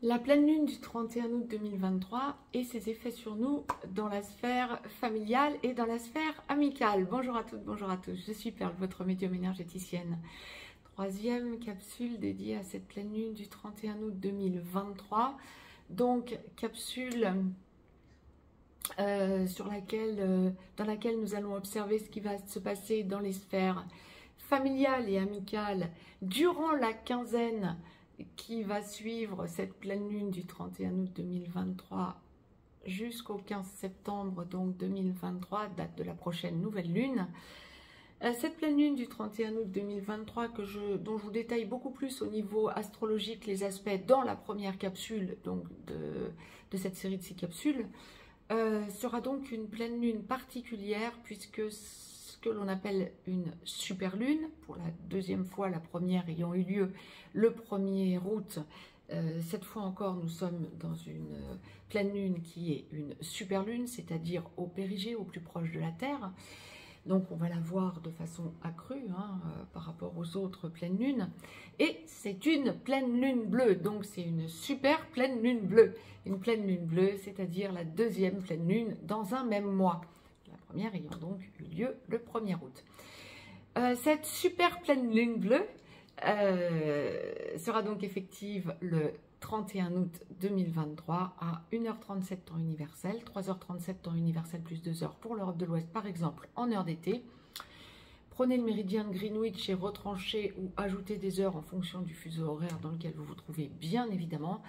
La pleine lune du 31 août 2023 et ses effets sur nous dans la sphère familiale et dans la sphère amicale. Bonjour à toutes, bonjour à tous, je suis Perle, votre médium énergéticienne. Troisième capsule dédiée à cette pleine lune du 31 août 2023. Donc, capsule dans laquelle nous allons observer ce qui va se passer dans les sphères familiales et amicales durant la quinzaine qui va suivre cette pleine lune du 31 août 2023 jusqu'au 15 septembre donc 2023, date de la prochaine nouvelle lune. Cette pleine lune du 31 août 2023 dont je vous détaille beaucoup plus au niveau astrologique les aspects dans la première capsule donc de cette série de 6 capsules, sera donc une pleine lune particulière puisque ce que l'on appelle une super lune, pour la deuxième fois, la première ayant eu lieu le 1er août, cette fois encore nous sommes dans une pleine lune qui est une super lune, c'est-à-dire au périgée, au plus proche de la Terre. Donc on va la voir de façon accrue par rapport aux autres pleines lunes. Et c'est une pleine lune bleue, donc c'est une super pleine lune bleue. Une pleine lune bleue, c'est-à-dire la deuxième pleine lune dans un même mois. La première ayant donc eu lieu le 1er août. Cette super pleine lune bleue sera donc effective le 31 août 2023 à 1h37 temps universel, 3h37 temps universel plus 2 heures pour l'Europe de l'Ouest par exemple en heure d'été. Prenez le méridien de Greenwich et retranchez ou ajoutez des heures en fonction du fuseau horaire dans lequel vous vous trouvez bien évidemment.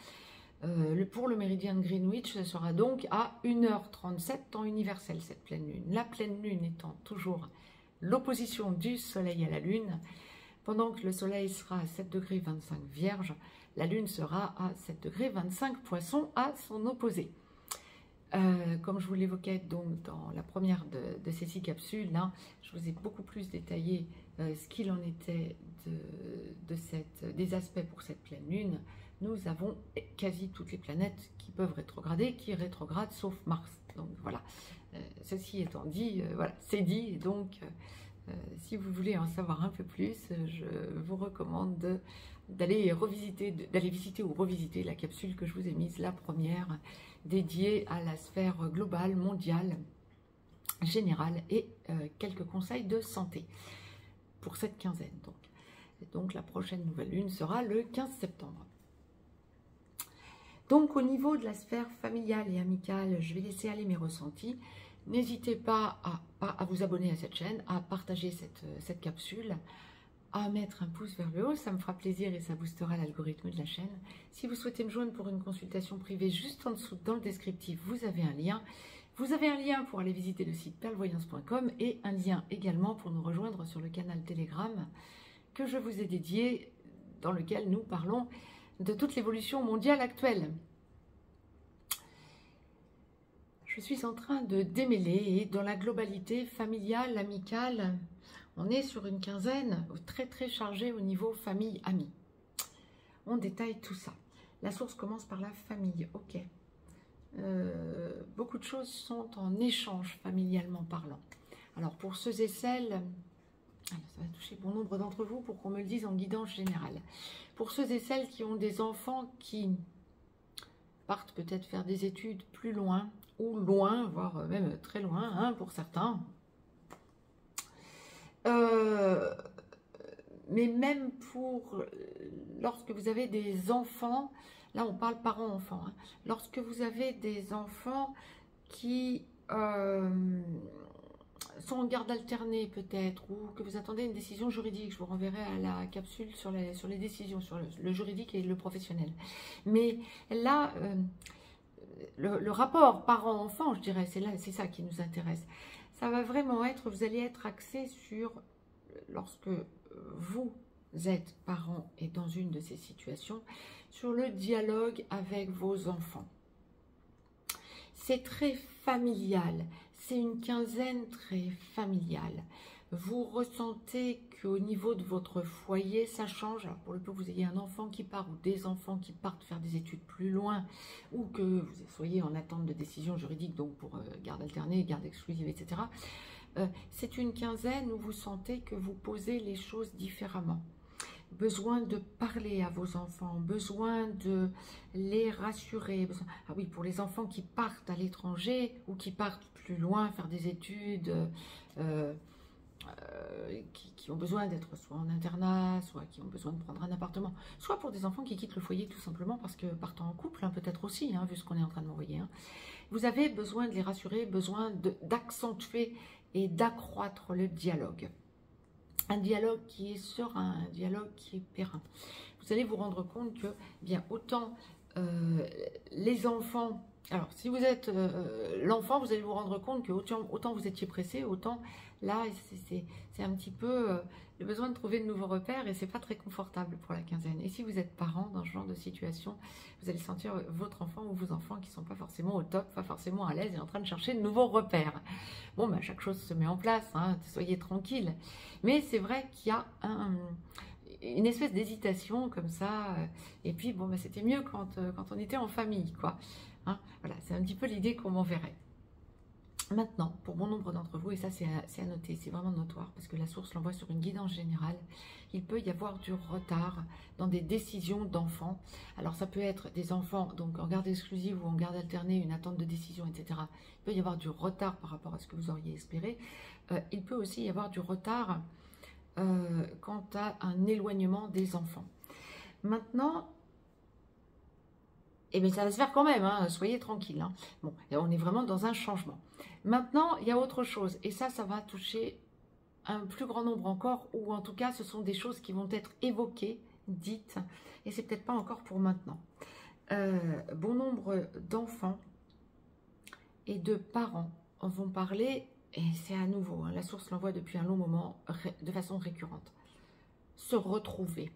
Pour le méridien de Greenwich, ce sera donc à 1h37 temps universel cette pleine lune. La pleine lune étant toujours l'opposition du soleil à la lune. Pendant que le soleil sera à 7 degrés 25 vierge, la lune sera à 7 degrés 25 poisson à son opposé. Comme je vous l'évoquais donc dans la première de ces 6 capsules, là, je vous ai beaucoup plus détaillé ce qu'il en était des aspects pour cette pleine lune. Nous avons quasi toutes les planètes qui peuvent rétrograder, qui rétrogradent sauf Mars. Donc voilà, ceci étant dit, voilà, c'est dit. Et donc, si vous voulez en savoir un peu plus, je vous recommande d'aller visiter ou revisiter la capsule que je vous ai mise, la première, dédiée à la sphère globale, mondiale, générale et quelques conseils de santé pour cette quinzaine. Donc la prochaine nouvelle lune sera le 15 septembre. Donc au niveau de la sphère familiale et amicale, je vais laisser aller mes ressentis. N'hésitez pas à vous abonner à cette chaîne, à partager cette capsule, à mettre un pouce vers le haut, ça me fera plaisir et ça boostera l'algorithme de la chaîne. Si vous souhaitez me joindre pour une consultation privée, juste en dessous dans le descriptif, vous avez un lien. Vous avez un lien pour aller visiter le site perlevoyance.com et un lien également pour nous rejoindre sur le canal Telegram que je vous ai dédié, dans lequel nous parlons de toute l'évolution mondiale actuelle. Je suis en train de démêler et dans la globalité familiale, amicale, on est sur une quinzaine très très chargée au niveau famille-amis. On détaille tout ça. La source commence par la famille, ok. Beaucoup de choses sont en échange familialement parlant. Alors pour ceux et celles, ça va toucher bon nombre d'entre vous pour qu'on me le dise en guidance générale. Pour ceux et celles qui ont des enfants qui partent peut-être faire des études plus loin, ou loin, voire même très loin pour certains. Mais même pour lorsque vous avez des enfants, là on parle parents-enfants, lorsque vous avez des enfants qui sont en garde alternée peut-être, ou que vous attendez une décision juridique, je vous renverrai à la capsule sur les décisions, sur le juridique et le professionnel. Mais là, le rapport parent-enfant, je dirais, c'est ça qui nous intéresse. Ça va vraiment être, vous allez être axé sur, lorsque vous êtes parent et dans une de ces situations, sur le dialogue avec vos enfants. C'est très familial, c'est une quinzaine très familiale. Vous ressentez qu'au niveau de votre foyer, ça change. Alors pour le peu que vous ayez un enfant qui part ou des enfants qui partent faire des études plus loin, ou que vous soyez en attente de décision juridique, donc pour garde alternée, garde exclusive, etc. C'est une quinzaine où vous sentez que vous posez les choses différemment. besoin de parler à vos enfants, besoin de les rassurer. Ah oui, pour les enfants qui partent à l'étranger ou qui partent plus loin faire des études, qui ont besoin d'être soit en internat, soit qui ont besoin de prendre un appartement, soit pour des enfants qui quittent le foyer tout simplement parce que partant en couple, hein, peut-être aussi, hein, vu ce qu'on est en train de m'envoyer. Hein. Vous avez besoin de les rassurer, besoin d'accentuer et d'accroître le dialogue. Un dialogue qui est serein, un dialogue qui est périn. Vous allez vous rendre compte que, bien, autant les enfants... Alors, si vous êtes l'enfant, vous allez vous rendre compte que autant vous étiez pressé, autant là, c'est un petit peu le besoin de trouver de nouveaux repères et c'est pas très confortable pour la quinzaine. Et si vous êtes parent dans ce genre de situation, vous allez sentir votre enfant ou vos enfants qui sont pas forcément au top, pas forcément à l'aise et en train de chercher de nouveaux repères. Bon, ben, chaque chose se met en place, hein, soyez tranquille. Mais c'est vrai qu'il y a une espèce d'hésitation comme ça. Et puis, bon, ben, c'était mieux quand on était en famille, quoi. Hein, voilà, c'est un petit peu l'idée qu'on m'enverrait. Maintenant, pour bon nombre d'entre vous, et ça c'est à noter, c'est vraiment notoire, parce que la source l'envoie sur une guidance générale, il peut y avoir du retard dans des décisions d'enfants. Alors ça peut être des enfants, donc en garde exclusive ou en garde alternée, une attente de décision, etc. Il peut y avoir du retard par rapport à ce que vous auriez espéré. Il peut aussi y avoir du retard quant à un éloignement des enfants. Maintenant... Eh bien, ça va se faire quand même, hein, soyez tranquille. Hein. Bon, on est vraiment dans un changement. Maintenant, il y a autre chose, et ça va toucher un plus grand nombre encore, ou en tout cas, ce sont des choses qui vont être évoquées, dites, et c'est peut-être pas encore pour maintenant. Bon nombre d'enfants et de parents vont parler, et c'est à nouveau, hein, la source l'envoie depuis un long moment, de façon récurrente, se retrouver.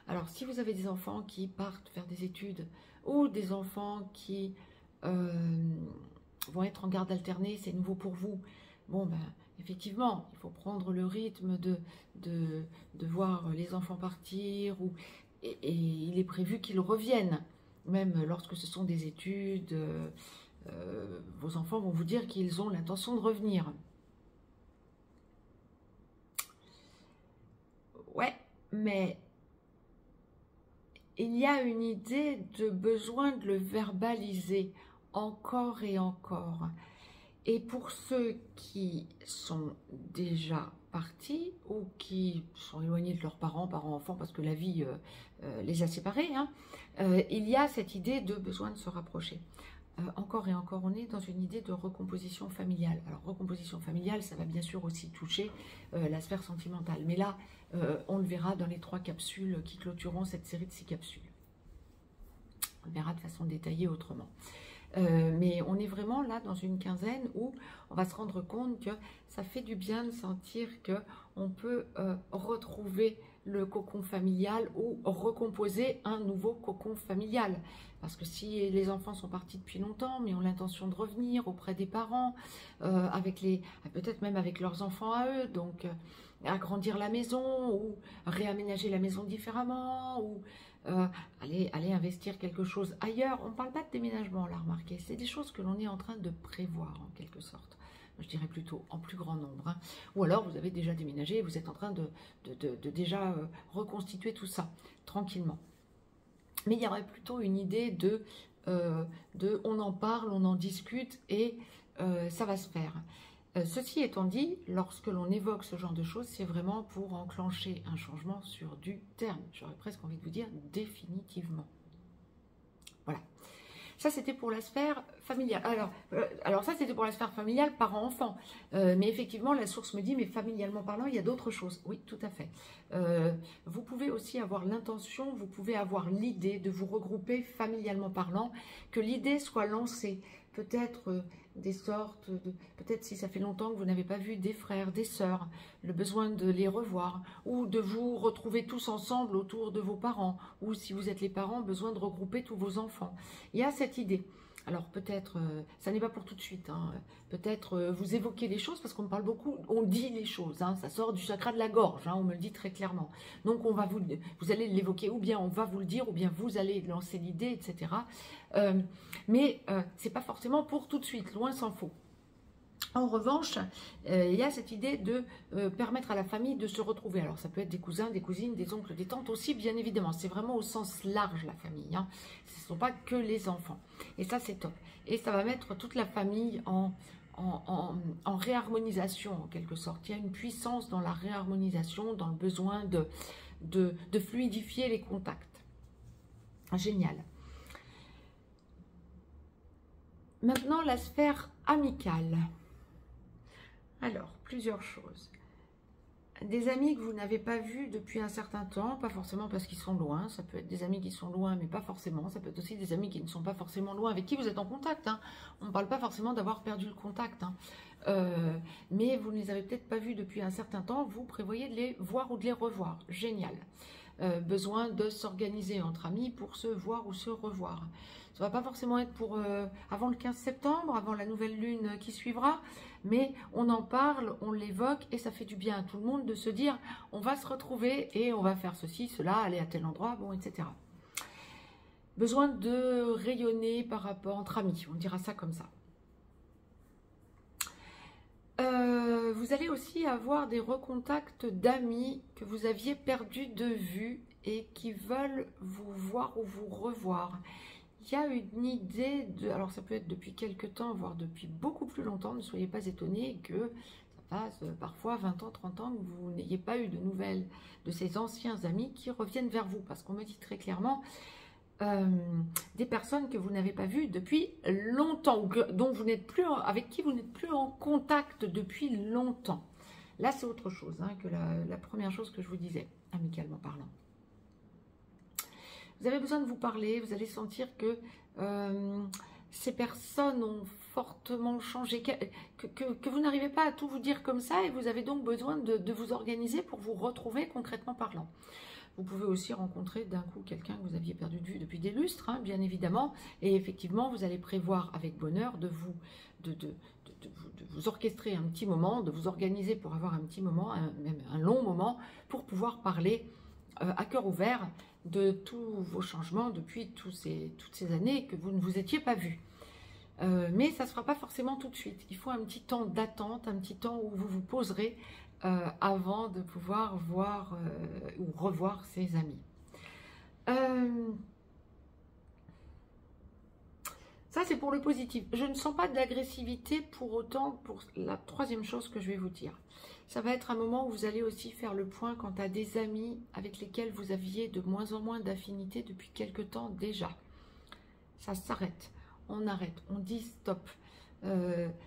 Alors, si vous avez des enfants qui partent faire des études, ou des enfants qui vont être en garde alternée, c'est nouveau pour vous. Bon, ben, effectivement, il faut prendre le rythme de voir les enfants partir, et il est prévu qu'ils reviennent. Même lorsque ce sont des études, vos enfants vont vous dire qu'ils ont l'intention de revenir. Ouais, mais... il y a une idée de besoin de le verbaliser encore et encore. Et pour ceux qui sont déjà partis ou qui sont éloignés de leurs parents, enfants, parce que la vie les a séparés, hein, il y a cette idée de besoin de se rapprocher. Encore et encore, on est dans une idée de recomposition familiale. Alors, recomposition familiale, ça va bien sûr aussi toucher la sphère sentimentale. Mais là, on le verra dans les 3 capsules qui clôtureront cette série de 6 capsules. On le verra de façon détaillée autrement. Mais on est vraiment là dans une quinzaine où on va se rendre compte que ça fait du bien de sentir qu'on peut retrouver le cocon familial ou recomposer un nouveau cocon familial. Parce que si les enfants sont partis depuis longtemps, mais ont l'intention de revenir auprès des parents, peut-être même avec leurs enfants à eux, donc agrandir la maison ou réaménager la maison différemment ou aller investir quelque chose ailleurs. On ne parle pas de déménagement, là, remarquez. C'est des choses que l'on est en train de prévoir, en quelque sorte. Je dirais plutôt en plus grand nombre. Hein. Ou alors, vous avez déjà déménagé et vous êtes en train de déjà reconstituer tout ça, tranquillement. Mais il y aurait plutôt une idée de on en parle, on en discute et ça va se faire. Ceci étant dit, lorsque l'on évoque ce genre de choses, c'est vraiment pour enclencher un changement sur du terme. J'aurais presque envie de vous dire définitivement. Voilà. Ça, c'était pour la sphère familiale. Alors ça, c'était pour la sphère familiale parent-enfant. Mais effectivement, la source me dit, mais familialement parlant, il y a d'autres choses. Oui, tout à fait. Vous pouvez aussi avoir l'intention, vous pouvez avoir l'idée de vous regrouper familialement parlant, que l'idée soit lancée. Peut-être des sortes de... Peut-être si ça fait longtemps que vous n'avez pas vu des frères, des sœurs, le besoin de les revoir, ou de vous retrouver tous ensemble autour de vos parents, ou si vous êtes les parents, besoin de regrouper tous vos enfants. Il y a cette idée. Alors peut-être, ça n'est pas pour tout de suite, hein. Peut-être vous évoquez les choses, parce qu'on parle beaucoup, on dit les choses, hein. Ça sort du chakra de la gorge, hein, on me le dit très clairement. Donc on va vous allez l'évoquer, ou bien on va vous le dire, ou bien vous allez lancer l'idée, etc. Mais c'est pas forcément pour tout de suite, loin s'en faut. En revanche, il y a cette idée de permettre à la famille de se retrouver. Alors, ça peut être des cousins, des cousines, des oncles, des tantes aussi, bien évidemment. C'est vraiment au sens large, la famille. Hein. Ce ne sont pas que les enfants. Et ça, c'est top. Et ça va mettre toute la famille en réharmonisation, en quelque sorte. Il y a une puissance dans la réharmonisation, dans le besoin de fluidifier les contacts. Génial. Maintenant, la sphère amicale. Alors, plusieurs choses. Des amis que vous n'avez pas vus depuis un certain temps, pas forcément parce qu'ils sont loin, ça peut être des amis qui sont loin, mais pas forcément, ça peut être aussi des amis qui ne sont pas forcément loin, avec qui vous êtes en contact. Hein. On ne parle pas forcément d'avoir perdu le contact, hein. Mais vous ne les avez peut-être pas vus depuis un certain temps, vous prévoyez de les voir ou de les revoir. Génial. Besoin de s'organiser entre amis pour se voir ou se revoir. Ça ne va pas forcément être pour avant le 15 septembre, avant la nouvelle lune qui suivra, mais on en parle, on l'évoque et ça fait du bien à tout le monde de se dire on va se retrouver et on va faire ceci, cela, aller à tel endroit, bon, etc. Besoin de rayonner par rapport entre amis, on dira ça comme ça. Vous allez aussi avoir des recontacts d'amis que vous aviez perdus de vue et qui veulent vous voir ou vous revoir. Il y a une idée de... Alors ça peut être depuis quelques temps, voire depuis beaucoup plus longtemps, ne soyez pas étonnés que ça passe parfois 20 ans, 30 ans que vous n'ayez pas eu de nouvelles de ces anciens amis qui reviennent vers vous. Parce qu'on me dit très clairement... des personnes que vous n'avez pas vues depuis longtemps, ou dont vous n'êtes plus avec qui vous n'êtes plus en contact depuis longtemps. Là, c'est autre chose hein, que la première chose que je vous disais, amicalement parlant. Vous avez besoin de vous parler, vous allez sentir que ces personnes ont fortement changé, que vous n'arrivez pas à tout vous dire comme ça, et vous avez donc besoin de vous organiser pour vous retrouver concrètement parlant. Vous pouvez aussi rencontrer d'un coup quelqu'un que vous aviez perdu de vue depuis des lustres, hein, bien évidemment. Et effectivement, vous allez prévoir avec bonheur de vous orchestrer un petit moment, de vous organiser pour avoir un petit moment, même un long moment, pour pouvoir parler à cœur ouvert de tous vos changements depuis toutes ces années que vous ne vous étiez pas vus. Mais ça ne se fera pas forcément tout de suite. Il faut un petit temps d'attente, un petit temps où vous vous poserez avant de pouvoir voir ou revoir ses amis. Ça, c'est pour le positif. Je ne sens pas d'agressivité pour autant pour la troisième chose que je vais vous dire. Ça va être un moment où vous allez aussi faire le point quant à des amis avec lesquels vous aviez de moins en moins d'affinité depuis quelque temps déjà. Ça s'arrête. On arrête. On dit stop.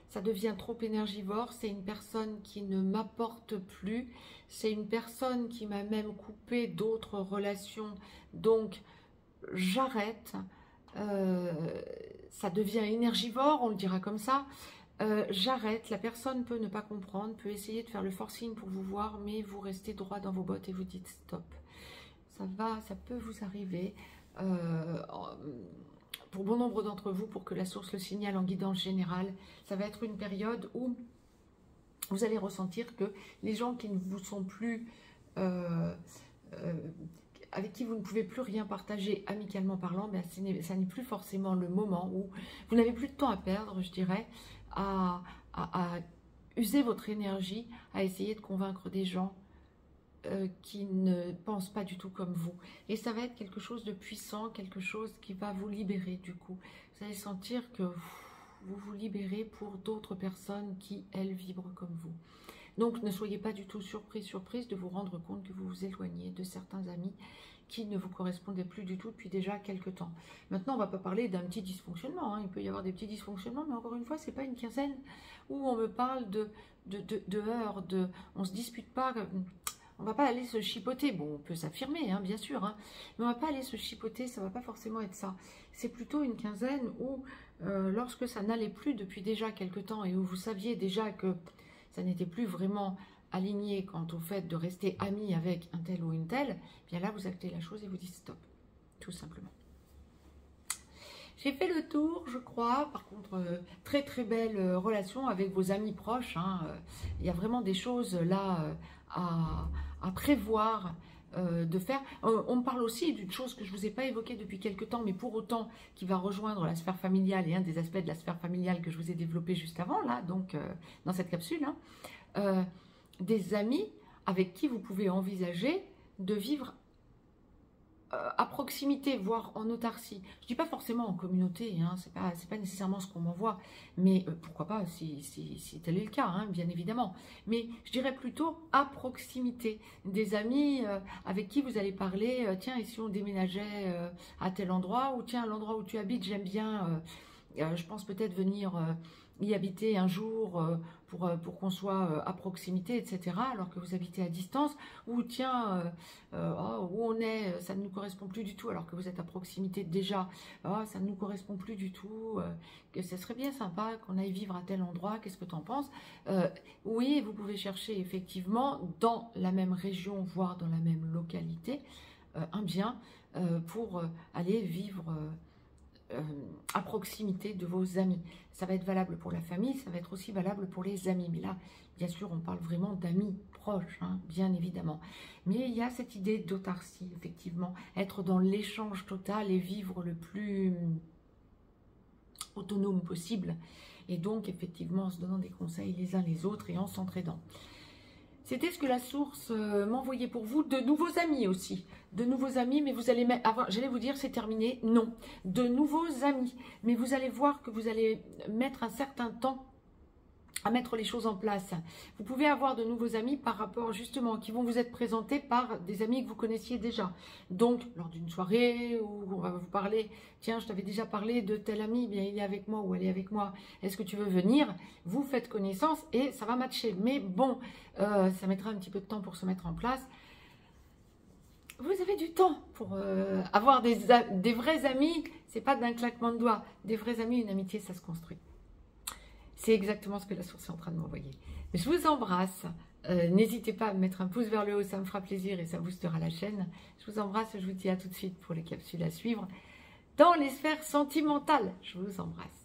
Ça devient trop énergivore, c'est une personne qui ne m'apporte plus, c'est une personne qui m'a même coupé d'autres relations, donc j'arrête, ça devient énergivore, on le dira comme ça, j'arrête, la personne peut ne pas comprendre, peut essayer de faire le forcing pour vous voir, mais vous restez droit dans vos bottes et vous dites stop. Ça peut vous arriver, pour bon nombre d'entre vous, pour que la source le signale en guidance générale, ça va être une période où vous allez ressentir que les gens qui ne vous sont plus, avec qui vous ne pouvez plus rien partager amicalement parlant, ben ça n'est plus forcément le moment où vous n'avez plus de temps à perdre, je dirais, à user votre énergie, à essayer de convaincre des gens qui ne pensent pas du tout comme vous. Et ça va être quelque chose de puissant, quelque chose qui va vous libérer du coup. Vous allez sentir que vous vous libérez pour d'autres personnes qui, elles, vibrent comme vous. Donc ne soyez pas du tout surprise de vous rendre compte que vous vous éloignez de certains amis qui ne vous correspondaient plus du tout depuis déjà quelques temps. Maintenant, on ne va pas parler d'un petit dysfonctionnement, hein. Il peut y avoir des petits dysfonctionnements, mais encore une fois, ce n'est pas une quinzaine où on me parle de heurts, on ne se dispute pas. On ne va pas aller se chipoter, bon on peut s'affirmer hein, bien sûr, hein, mais on ne va pas aller se chipoter, ça ne va pas forcément être ça. C'est plutôt une quinzaine où lorsque ça n'allait plus depuis déjà quelques temps et où vous saviez déjà que ça n'était plus vraiment aligné quant au fait de rester ami avec un tel ou une telle, bien là vous actez la chose et vous dites stop, tout simplement. J'ai fait le tour, je crois. Par contre, très très belle relation avec vos amis proches. Hein. Il y a vraiment des choses là à prévoir de faire. On me parle aussi d'une chose que je ne vous ai pas évoquée depuis quelques temps, mais pour autant qui va rejoindre la sphère familiale et un des aspects de la sphère familiale que je vous ai développé juste avant, là, donc dans cette capsule, hein, des amis avec qui vous pouvez envisager de vivre à proximité, voire en autarcie. Je ne dis pas forcément en communauté, hein, c'est pas nécessairement ce qu'on m'envoie, mais pourquoi pas si tel est le cas, hein, bien évidemment. Mais je dirais plutôt à proximité, des amis avec qui vous allez parler, tiens, et si on déménageait à tel endroit, ou tiens, l'endroit où tu habites, j'aime bien, je pense peut-être venir y habiter un jour pour qu'on soit à proximité, etc., alors que vous habitez à distance, ou tiens, où on est, ça ne nous correspond plus du tout, alors que vous êtes à proximité déjà, ça ne nous correspond plus du tout, que ce serait bien sympa qu'on aille vivre à tel endroit, qu'est-ce que tu en penses? Oui, vous pouvez chercher effectivement dans la même région, voire dans la même localité, un bien pour aller vivre à proximité de vos amis. Ça va être valable pour la famille, ça va être aussi valable pour les amis. Mais là, bien sûr, on parle vraiment d'amis proches, hein, bien évidemment. Mais il y a cette idée d'autarcie, effectivement. Être dans l'échange total et vivre le plus autonome possible. Et donc, effectivement, en se donnant des conseils les uns les autres et en s'entraidant. C'était ce que la source m'envoyait pour vous. De nouveaux amis aussi. De nouveaux amis, mais vous allez avoir, j'allais vous dire c'est terminé. Non. De nouveaux amis. Mais vous allez voir que vous allez mettre un certain temps à mettre les choses en place. Vous pouvez avoir de nouveaux amis par rapport justement, qui vont vous être présentés par des amis que vous connaissiez déjà. Donc, lors d'une soirée où on va vous parler, tiens, je t'avais déjà parlé de tel ami, bien il est avec moi ou elle est avec moi, est-ce que tu veux venir? Vous faites connaissance et ça va matcher. Mais bon, ça mettra un petit peu de temps pour se mettre en place. Vous avez du temps pour avoir des vrais amis, c'est pas d'un claquement de doigts. Des vrais amis, une amitié, ça se construit. C'est exactement ce que la source est en train de m'envoyer. Je vous embrasse. N'hésitez pas à me mettre un pouce vers le haut, ça me fera plaisir et ça boostera la chaîne. Je vous embrasse et je vous dis à tout de suite pour les capsules à suivre dans les sphères sentimentales. Je vous embrasse.